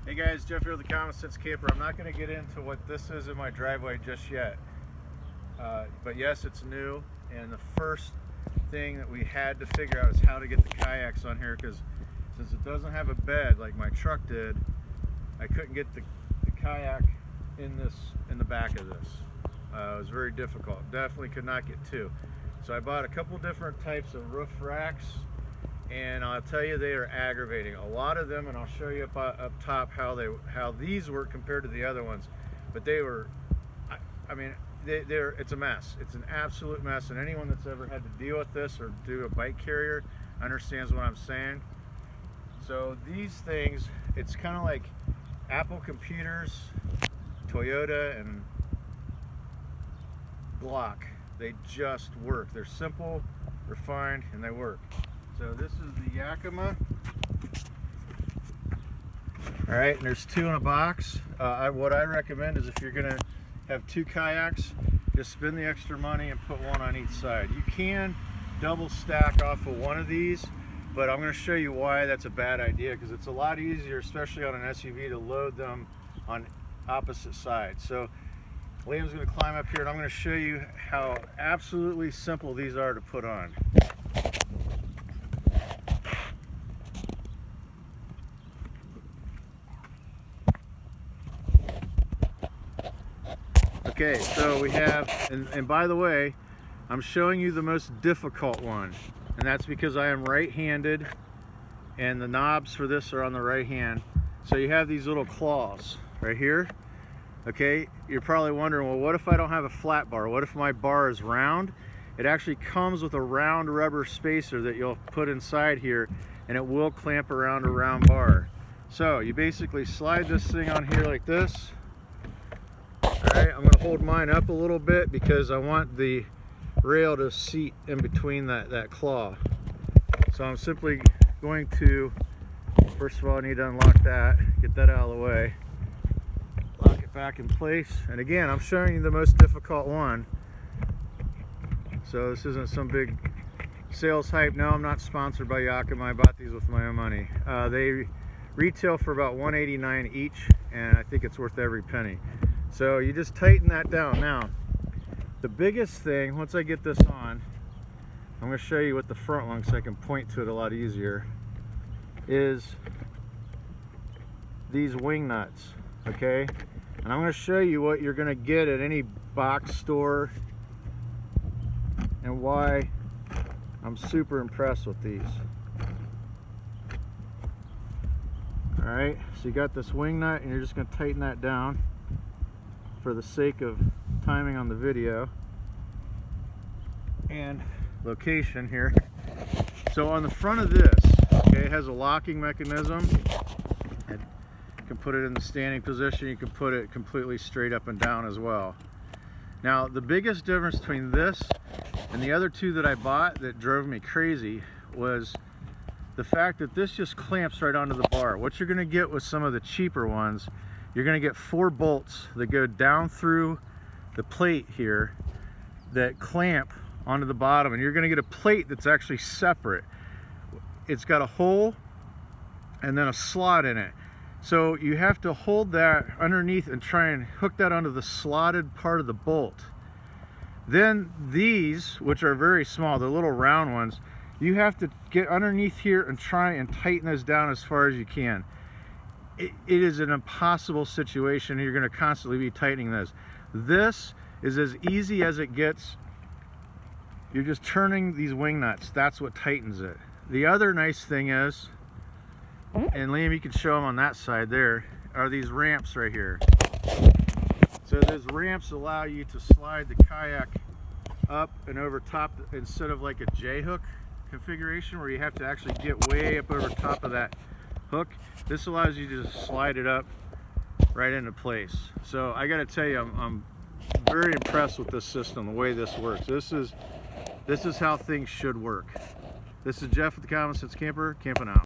Hey guys, Jeff here with the Common Sense Camper. I'm not going to get into what this is in my driveway just yet, but yes, it's new, and the first thing that we had to figure out is how to get the kayaks on here, because since it doesn't have a bed like my truck did, I couldn't get the kayak in the back of this. It was very difficult. Definitely could not get two. So I bought a couple different types of roof racks, and I'll tell you, they are aggravating. A lot of them, and I'll show you up top how these work compared to the other ones. But they were, I mean, it's a mess. It's an absolute mess, and anyone that's ever had to deal with this or do a bike carrier understands what I'm saying. So these things, it's kind of like Apple computers, Toyota, and Glock. They just work. They're simple, refined, and they work. So this is the Yakima. All right, and there's two in a box. What I recommend is if you're gonna have two kayaks, just spend the extra money and put one on each side. You can double stack off of one of these, but I'm gonna show you why that's a bad idea, because it's a lot easier, especially on an SUV, to load them on opposite sides. So Liam's gonna climb up here, and I'm gonna show you how absolutely simple these are to put on. Okay, so we have, and by the way, I'm showing you the most difficult one, and that's because I am right-handed, and the knobs for this are on the right hand. So you have these little claws right here. Okay, you're probably wondering, well, what if I don't have a flat bar? What if my bar is round? It actually comes with a round rubber spacer that you'll put inside here, and it will clamp around a round bar. So you basically slide this thing on here like this. Alright, I'm going to hold mine up a little bit because I want the rail to seat in between that claw. So I'm simply going to, first of all, I need to unlock that, get that out of the way, lock it back in place, and again, I'm showing you the most difficult one. So this isn't some big sales hype. No, I'm not sponsored by Yakima. I bought these with my own money. They retail for about $189 each, and I think it's worth every penny. So you just tighten that down. Now, the biggest thing, once I get this on, I'm going to show you with the front one so I can point to it a lot easier, is these wing nuts, okay? And I'm going to show you what you're going to get at any box store and why I'm super impressed with these. Alright, so you got this wing nut, and you're just going to tighten that down for the sake of timing on the video and location here. So on the front of this, okay, it has a locking mechanism. You can put it in the standing position. You can put it completely straight up and down as well. Now, the biggest difference between this and the other two that I bought that drove me crazy was the fact that this just clamps right onto the bar. What you're going to get with some of the cheaper ones, you're going to get 4 bolts that go down through the plate here that clamp onto the bottom, and you're going to get a plate that's actually separate. It's got a hole and then a slot in it. So you have to hold that underneath and try and hook that onto the slotted part of the bolt. Then these, which are very small, the little round ones, you have to get underneath here and try and tighten this down as far as you can. It is an impossible situation. You're going to constantly be tightening this. This is as easy as it gets. You're just turning these wing nuts. That's what tightens it. The other nice thing is, and Liam, you can show them on that side there, are these ramps right here. So those ramps allow you to slide the kayak up and over top instead of like a J-hook configuration where you have to actually get way up over top of that hook. This allows you to just slide it up right into place. So I got to tell you, I'm very impressed with this system, the way this works. This is how things should work. This is Jeff with the Common Sense Camper, camping out.